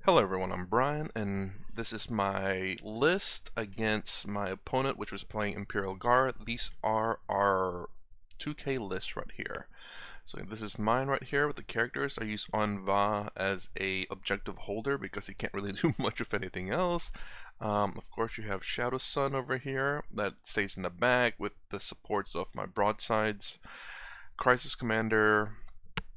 Hello everyone, I'm Brian, and this is my list against my opponent, which was playing Imperial Guard. These are our 2K list right here. So this is mine right here with the characters. I use Anva as a objective holder because he can't really do much of anything else. Of course, you have Shadow Sun over here that stays in the back with the supports of my broadsides. Crisis Commander,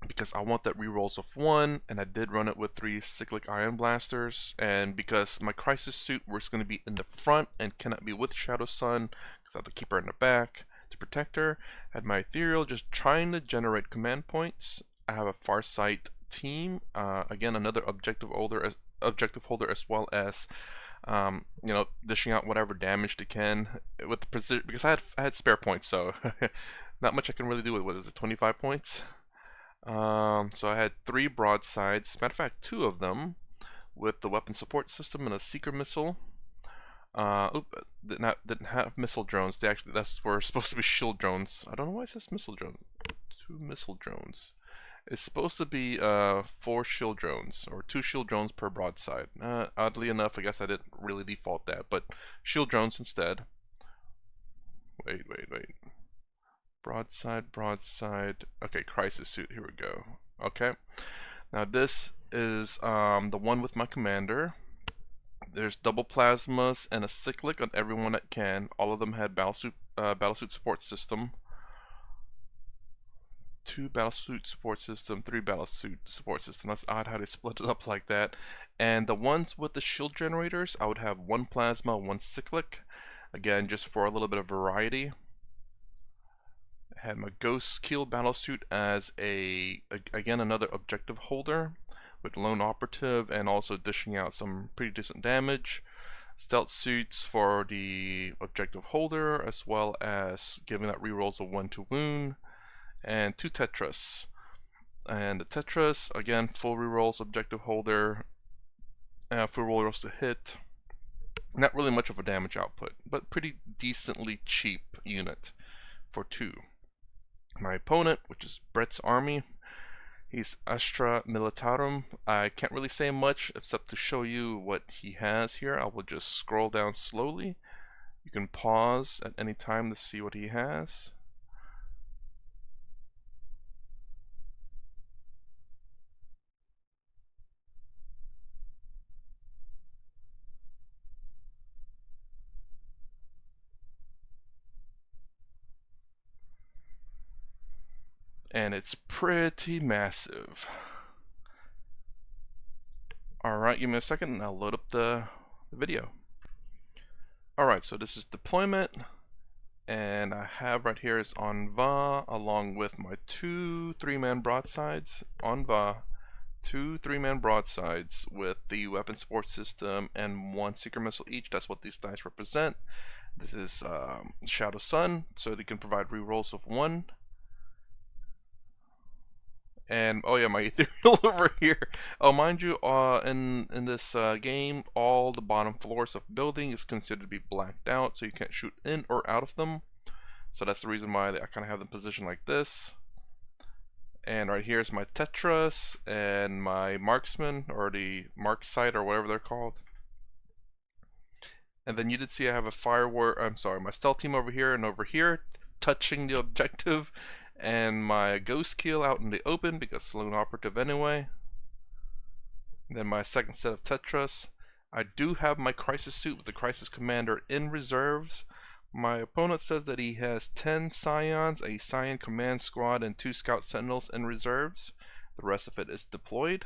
because I want that rerolls of 1, and I did run it with 3 cyclic ion blasters, and because my crisis suit was going to be in the front and cannot be with Shadow Sun because I have to keep her in the back to protect her. I had my ethereal just trying to generate command points. I have a Farsight team, again another objective holder as well as dishing out whatever damage they can with the precision, because I had spare points, so not much I can really do with what is it, 25 points. So I had 3 broadsides, matter of fact 2 of them, with the weapon support system and a seeker missile. Didn't have missile drones. That's were supposed to be shield drones. I don't know why it says missile drones. 2 missile drones. It's supposed to be 4 shield drones, or 2 shield drones per broadside. Oddly enough, I guess I didn't really default that, but shield drones instead. Wait. Broadside. Okay, crisis suit. Here we go. Okay. Now this is the one with my commander. There's double plasmas and a cyclic on everyone that can. All of them had battlesuit support system. 2 battlesuit support system, 3 battlesuit support system. That's odd how they split it up like that. And the ones with the shield generators, I would have 1 plasma, 1 cyclic. Again, just for a little bit of variety. I had my Ghost Kill battlesuit as again another objective holder with lone operative and also dishing out some pretty decent damage. Stealth suits for the objective holder as well as giving that rerolls of 1 to wound, and 2 Tetras. And the Tetras again full rerolls objective holder, full rerolls to hit. Not really much of a damage output, but pretty decently cheap unit for 2. My opponent, which is Brett's army, he's Astra Militarum. I can't really say much except to show you what he has here. I will just scroll down slowly. You can pause at any time to see what he has. And it's pretty massive. Alright, give me a second and I'll load up the video. Alright, so this is deployment, and I have right here is Anva along with my 2 3-man broadsides. Anva, 2 3-man broadsides with the weapon support system and 1 seeker missile each. That's what these dice represent. This is Shadow Sun, so they can provide rerolls of 1. And oh yeah, my ethereal over here. Oh, mind you, in this game, all the bottom floors of building is considered to be blacked out, so you can't shoot in or out of them. So that's the reason why I kind of have them positioned like this. And right here is my Tetras and my marksman, or the mark sight, or whatever they're called. And then you did see I have a my stealth team over here and over here touching the objective, and my Ghost Kill out in the open because lone operative anyway. And then my second set of Tetras. I do have my Crisis suit with the Crisis Commander in reserves. My opponent says that he has 10 Scions, a Scion Command Squad, and 2 Scout Sentinels in reserves. The rest of it is deployed.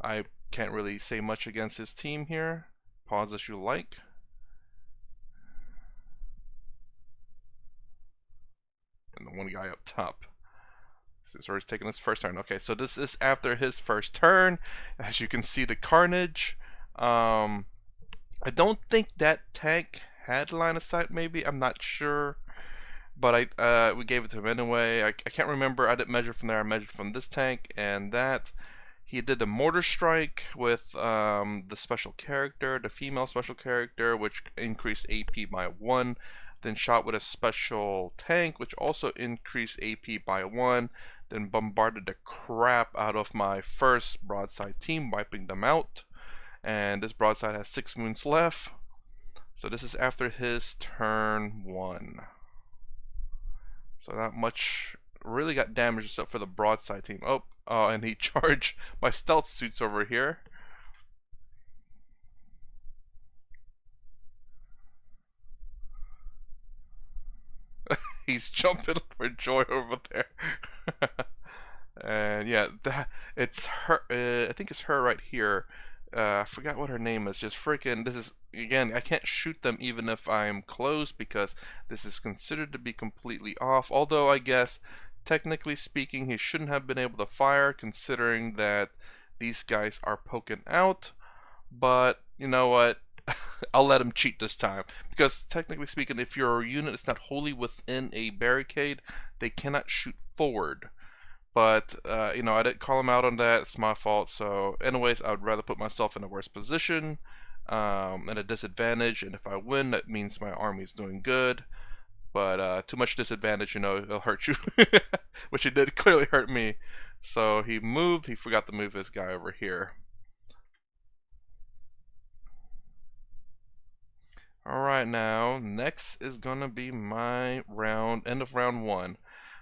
I can't really say much against his team here. Pause as you like. And the one guy up top. So he's already taken his first turn. Okay, so this is after his first turn. As you can see, the carnage. I don't think that tank had line of sight, maybe. I'm not sure. But we gave it to him anyway. I can't remember. I didn't measure from there. I measured from this tank and that. He did a mortar strike with the special character, the female special character, which increased AP by 1. Then shot with a special tank, which also increased AP by 1. then bombarded the crap out of my first broadside team, wiping them out. And this broadside has 6 wounds left. So this is after his turn 1. So not much really got damaged except for the broadside team. Oh, and he charged my stealth suits over here. He's jumping for joy over there. And yeah, it's her. I think it's her right here. I forgot what her name is. Just freaking. This is again. I can't shoot them even if I'm close because this is considered to be completely off. Although I guess technically speaking, he shouldn't have been able to fire considering that these guys are poking out. But you know what? I'll let him cheat this time because technically speaking, if your unit is not wholly within a barricade, they cannot shoot forward. But you know, I didn't call him out on that. It's my fault. So, anyways, I would rather put myself in a worse position, at a disadvantage. And if I win, that means my army is doing good. But too much disadvantage, you know, it'll hurt you, which it did clearly hurt me. So he moved. He forgot to move this guy over here. Alright, now, next is gonna be my round, end of round 1.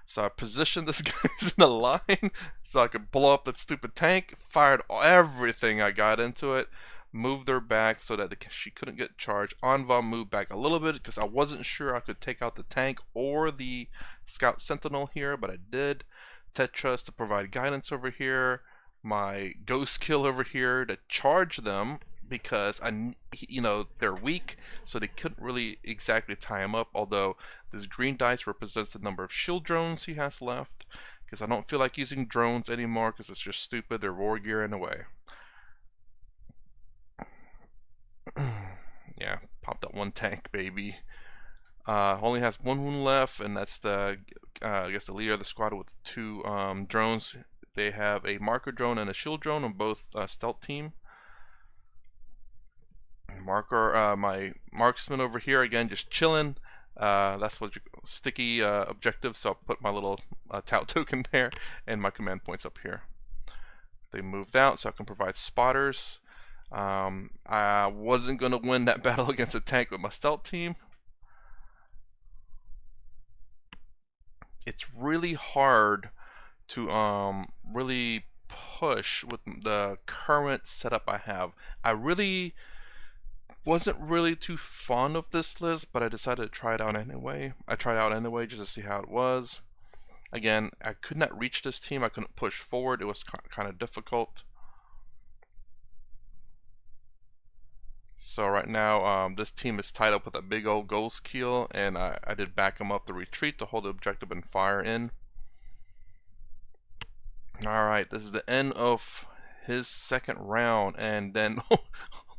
So I positioned this guys in a line so I could blow up that stupid tank, fired everything I got into it, moved her back so that she couldn't get charged. Anva moved back a little bit because I wasn't sure I could take out the tank or the scout sentinel here, but I did. Tetras to provide guidance over here, my ghost kill over here to charge them, because you know, they're weak, so they couldn't really exactly tie him up. Although this green dice represents the number of shield drones he has left, because I don't feel like using drones anymore because it's just stupid. They're war gear in a way. Yeah, pop that one tank, baby. Only has 1 wound left, and that's the I guess the leader of the squad with 2 drones. They have a marker drone and a shield drone on both stealth team. My marksman over here again, just chilling. That's what sticky objective. So I'll put my little tout token there, and my command points up here. They moved out, so I can provide spotters. I wasn't gonna win that battle against a tank with my stealth team. It's really hard to really push with the current setup I have. I really wasn't really too fond of this list, but I decided to try it out anyway. I tried it out anyway just to see how it was. Again, I could not reach this team. I couldn't push forward. It was kind of difficult. So right now, this team is tied up with a big old ghost kill, and I did back them up to retreat to hold the objective and fire in. Alright, this is the end of his second round, and then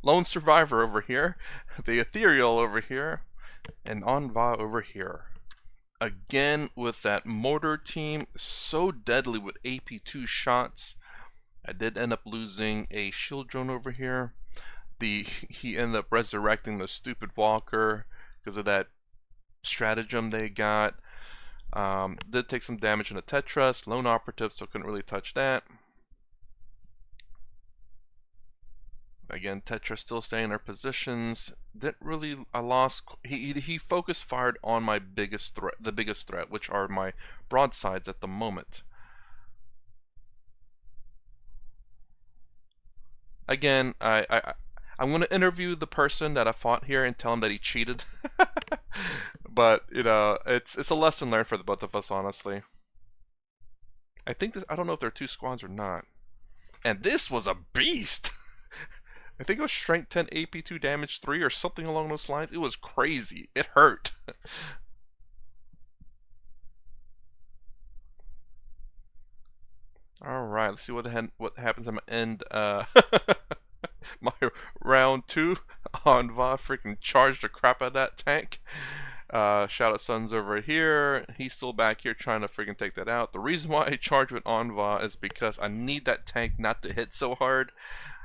Lone Survivor over here, the Ethereal over here, and Anva over here. Again with that mortar team, so deadly with AP2 shots. I did end up losing a shield drone over here. He ended up resurrecting the stupid walker because of that stratagem they got. Did take some damage in the Tetras, lone operative, so couldn't really touch that. Again, Tetra still staying in their positions. Didn't really. I lost. He focus fired on my biggest threat, the biggest threat, which are my broadsides at the moment. Again, I'm going to interview the person that I fought here and tell him that he cheated. But you know, it's a lesson learned for the both of us, honestly. I think this. I don't know if they're 2 squads or not. And this was a beast. I think it was strength 10, AP2, damage 3, or something along those lines. It was crazy. It hurt. All right, let's see what happens at my end. My round 2 Anva freaking charged the crap out of that tank. Shadow Sun's over here. He's still back here trying to freaking take that out. The reason why I charge with Anva is because I need that tank not to hit so hard.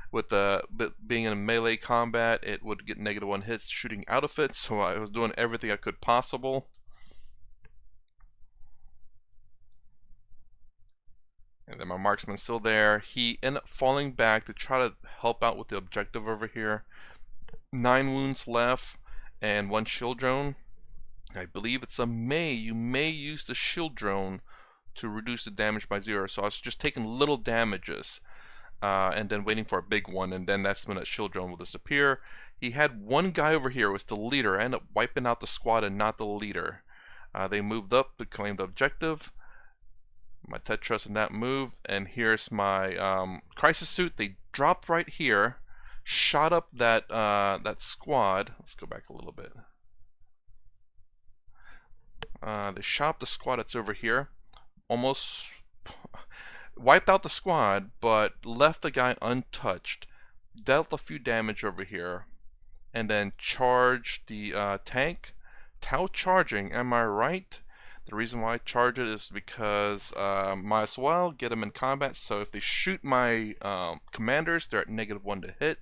With being in a melee combat, it would get -1 hits shooting out of it, so I was doing everything I could possible. And then my marksman's still there. He ended up falling back to try to help out with the objective over here. 9 wounds left and 1 shield drone. I believe it's a May. You may use the shield drone to reduce the damage by 0. So I was just taking little damages and then waiting for a big one, and then that's when that shield drone will disappear. He had one guy over here, was the leader. I ended up wiping out the squad and not the leader. They moved up to claim the objective. My Tetris in that move, and here's my crisis suit. They dropped right here, shot up that that squad. Let's go back a little bit. They shot up the squad that's over here, almost wiped out the squad, but left the guy untouched. Dealt a few damage over here, and then charged the tank. Tau charging, am I right? The reason why I charge it is because might as well get them in combat. So if they shoot my commanders, they're at -1 to hit.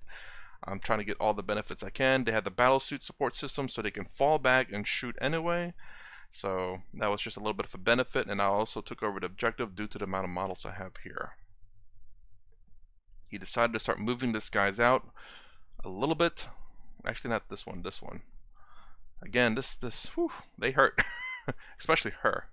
I'm trying to get all the benefits I can. They have the battle suit support system, so they can fall back and shoot anyway. So that was just a little bit of a benefit, and I also took over the objective due to the amount of models I have here. He decided to start moving this guys out a little bit. Actually, not this one, this one. Again, whew, they hurt. Especially her.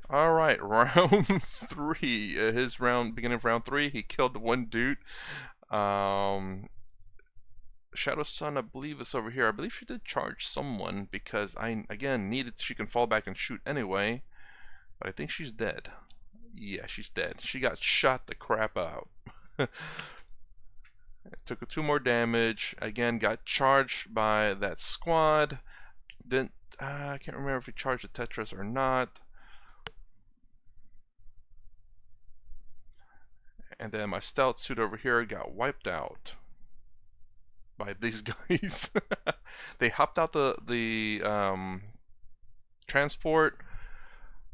All right, round 3. His round, beginning of round 3, he killed the one dude. Shadow Sun, I believe, is over here. I believe she did charge someone because I, again, she can fall back and shoot anyway. But I think she's dead. Yeah, she's dead. She got shot the crap out. Took 2 more damage. Again, got charged by that squad. Then I can't remember if he charged the Tetris or not. And then my stealth suit over here got wiped out by these guys. They hopped out the transport.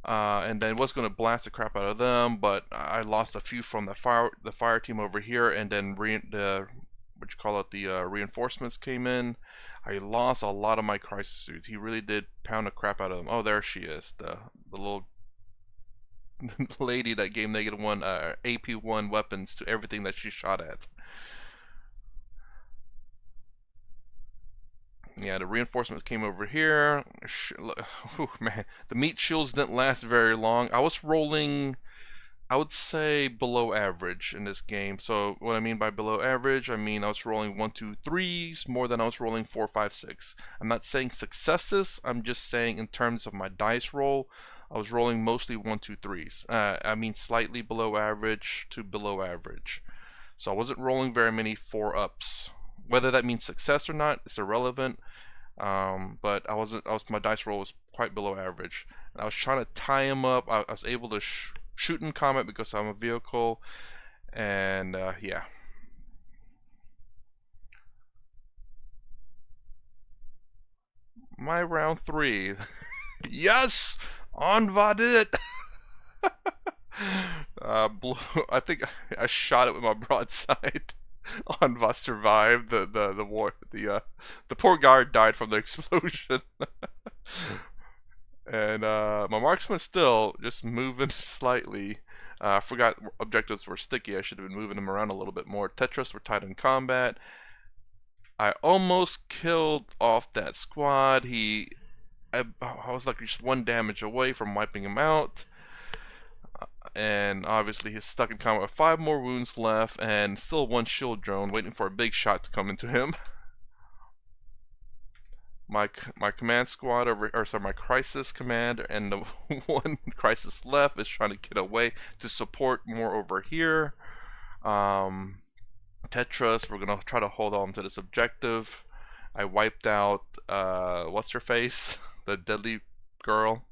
And then was going to blast the crap out of them, but I lost a few from the fire team over here, and then the reinforcements came in. I lost a lot of my crisis suits. He really did pound the crap out of them. Oh, there she is, the little lady that gave -1 AP1 weapons to everything that she shot at. Yeah, the reinforcements came over here. Oh, man, the meat shields didn't last very long. I was rolling, I would say, below average in this game. So what I mean by below average, I mean I was rolling 1, 2, 3s more than I was rolling 4, 5, 6. I'm not saying successes. I'm just saying in terms of my dice roll, I was rolling mostly 1, 2, 3s. I mean slightly below average to below average. So I wasn't rolling very many 4-ups. Whether that means success or not, it's irrelevant. But my dice roll was quite below average. And I was trying to tie him up. I was able to shoot in combat because I'm a vehicle. And yeah. My round 3. Yes! On va it! I think I shot it with my broadside. Anva survived the war. The poor guard died from the explosion. And my marksman still just moving slightly. I forgot objectives were sticky. I should have been moving them around a little bit more. Tetris were tied in combat. I almost killed off that squad. I was like just 1 damage away from wiping him out. And obviously he's stuck in combat with 5 more wounds left and still 1 shield drone waiting for a big shot to come into him. My command squad my crisis commander and the 1 crisis left is trying to get away to support more over here. Tetris, we're gonna try to hold on to this objective. I wiped out what's her face, the deadly girl.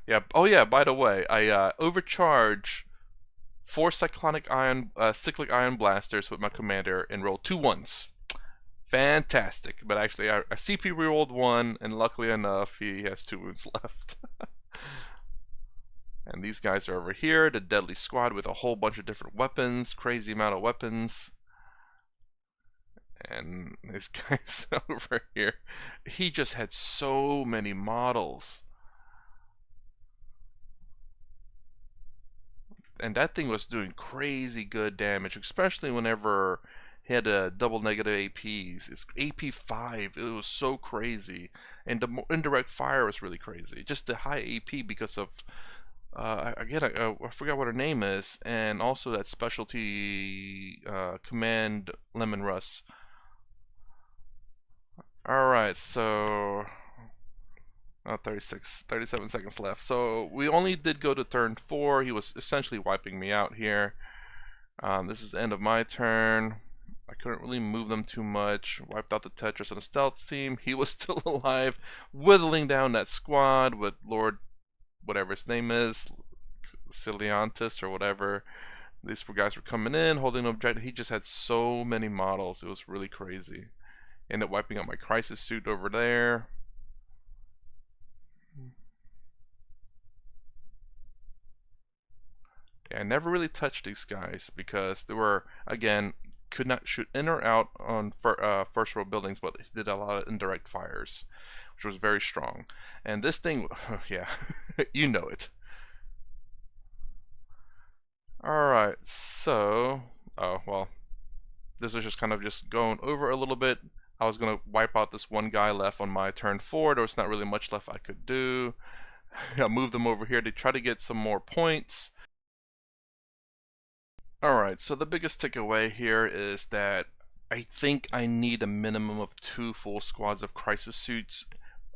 Yeah. Oh yeah. By the way, I overcharge 4 cyclic ion blasters with my commander and rolled 2 1s. Fantastic. But actually, I CP rerolled 1, and luckily enough, he has 2 wounds left. And these guys are over here, the deadly squad with a whole bunch of different weapons, crazy amount of weapons. And this guy's over here. He just had so many models. And that thing was doing crazy good damage, especially whenever he had a double negative APs. It's AP 5. It was so crazy. And the indirect fire was really crazy. Just the high AP because of again, I forgot what her name is, and also that specialty command Lemon Russ. Alright, so 37 seconds left. So we only did go to turn 4. He was essentially wiping me out here. This is the end of my turn. I couldn't really move them too much. Wiped out the Tetris and the Stealth team. He was still alive, whittling down that squad with Lord, whatever his name is, Ciliantis or whatever. These guys were coming in, holding an objective. He just had so many models. It was really crazy. Ended up wiping out my crisis suit over there. Yeah, I never really touched these guys because they were, again, could not shoot in or out on first row buildings, but he did a lot of indirect fires, which was very strong. And this thing, yeah, you know it. Alright, so, oh, well, this was just kind of just going over a little bit. I was going to wipe out this one guy left on my turn 4. There was not really much left I could do. I moved them over here to try to get some more points. Alright, so the biggest takeaway here is that I think I need a minimum of 2 full squads of crisis suits.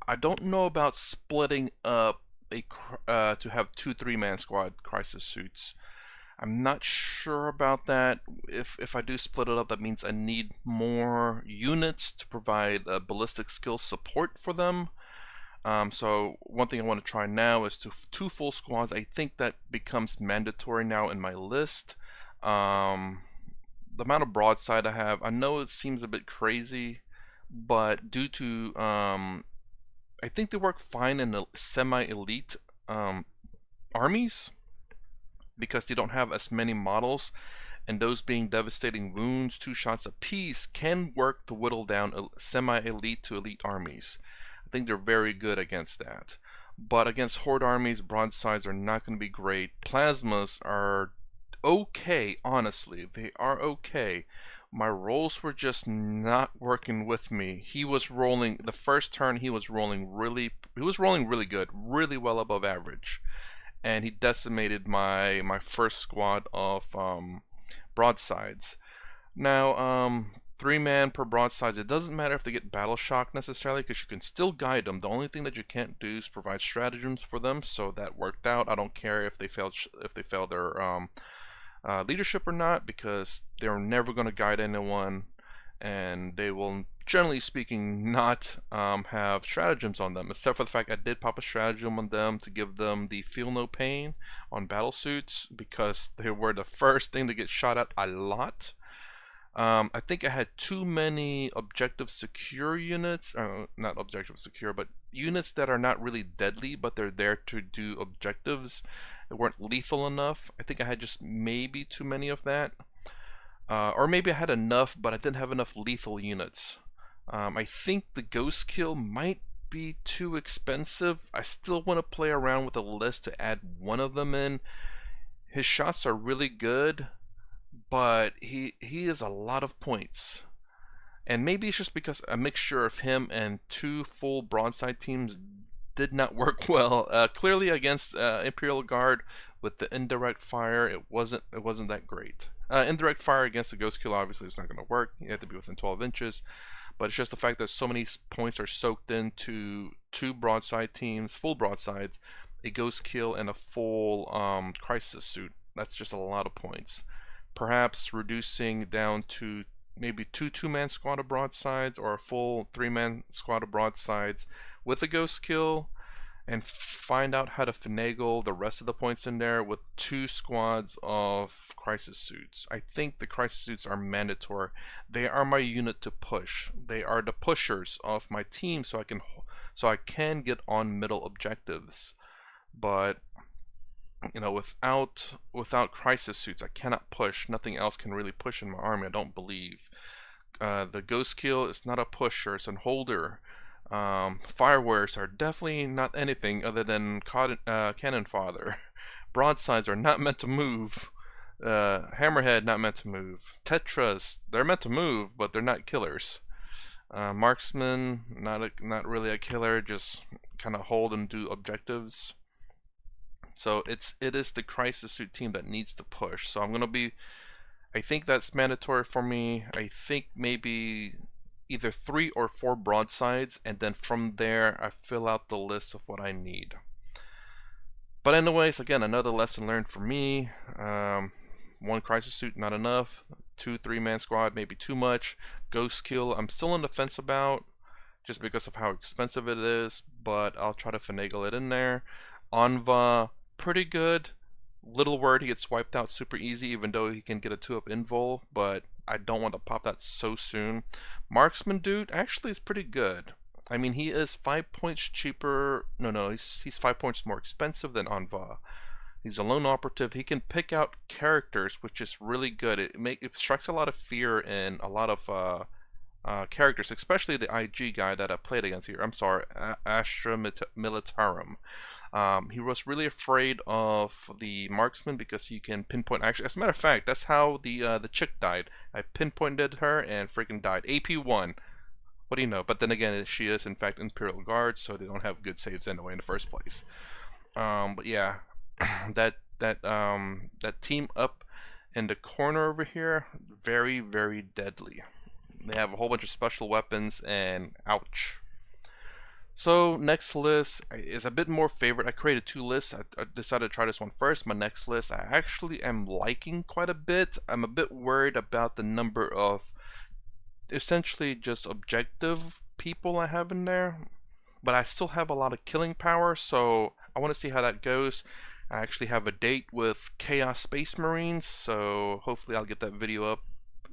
I don't know about splitting up to have 2 3-man squad crisis suits. I'm not sure about that. If I do split it up, that means I need more units to provide ballistic skill support for them. So one thing I want to try now is 2 full squads. I think that becomes mandatory now in my list. The amount of broadside I have, I know it seems a bit crazy, but due to I think they work fine in the semi-elite armies because they don't have as many models, and those being devastating wounds, 2 shots apiece, can work to whittle down semi-elite to elite armies. I think they're very good against that. But against horde armies, broadsides are not going to be great. Plasmas are okay, honestly. They are okay. My rolls were just not working with me. He was rolling, the first turn he was rolling really good, really well above average. And he decimated my first squad of broadsides. Now, 3-man per broadsides. It doesn't matter if they get battle shock necessarily, because you can still guide them. The only thing that you can't do is provide stratagems for them. So that worked out. I don't care if they failed their leadership or not, because they're never going to guide anyone, and they will, generally speaking, not have stratagems on them, except for the fact I did pop a stratagem on them to give them the feel no pain on battle suits, because they were the first thing to get shot at a lot. I think I had too many objective secure units, not objective secure, but units that are not really deadly, but they're there to do objectives. They weren't lethal enough. I think I had just maybe too many of that. Or maybe I had enough, but I didn't have enough lethal units. I think the ghost kill might be too expensive. I still want to play around with a list to add one of them in. His shots are really good, but he is a lot of points. And maybe it's just because a mixture of him and 2 full broadside teams did not work well. Clearly against Imperial Guard with the indirect fire, it wasn't that great. Indirect fire against the ghost kill obviously is not going to work. You have to be within 12 inches. But it's just the fact that so many points are soaked into 2 broadside teams, full broadsides, a ghost kill, and a full crisis suit. That's just a lot of points. Perhaps reducing down to maybe 2 2-man squad of broadsides, or a full 3-man squad of broadsides with a ghost kill, and find out how to finagle the rest of the points in there with 2 squads of crisis suits. I think the crisis suits are mandatory. They are my unit to push. They are the pushers of my team, so I can get on middle objectives. But you know, without crisis suits, I cannot push. Nothing else can really push in my army, I don't believe. The ghost kill is not a pusher, it's a holder. Firewares are definitely not anything other than cannon fodder. Broadsides are not meant to move. Hammerhead not meant to move. Tetras, they're meant to move, but they're not killers. Marksman, not really a killer, just kind of hold and do objectives. So it is the Crisis Suit team that needs to push. So I'm gonna be, I think that's mandatory for me. I think maybe either 3 or 4 broadsides, and then from there I fill out the list of what I need. But anyways, again, another lesson learned for me. 1 Crisis Suit, not enough. 2 3-man squad, maybe too much. Ghost kill, I'm still on the fence about, just because of how expensive it is, but I'll try to finagle it in there. Anva, pretty good. Little word, he gets wiped out super easy, even though he can get a 2-up invul, but I don't want to pop that so soon. Marksman dude actually is pretty good. I mean, he is 5 points cheaper. No, he's 5 points more expensive than Anva. He's a lone operative. He can pick out characters, which is really good. It strikes a lot of fear in a lot of characters, especially the IG guy that I played against here. I'm sorry, Astra Militarum. He was really afraid of the marksman because you can pinpoint. Actually, as a matter of fact, that's how the chick died. I pinpointed her and freaking died. AP1. What do you know? But then again, she is in fact Imperial Guard, so they don't have good saves anyway in the first place. But yeah, that team up in the corner over here, very, very deadly. They have a whole bunch of special weapons, and ouch. So next list is a bit more favorite. I created 2 lists. I decided to try this one first. My next list I actually am liking quite a bit. I'm a bit worried about the number of essentially just objective people I have in there, but I still have a lot of killing power, so I want to see how that goes. I actually have a date with Chaos Space Marines, so hopefully I'll get that video up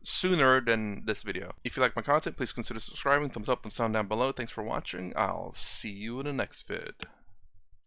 sooner than this video. If you like my content, please consider subscribing. Thumbs up, thumbs down below. Thanks for watching. I'll see you in the next vid.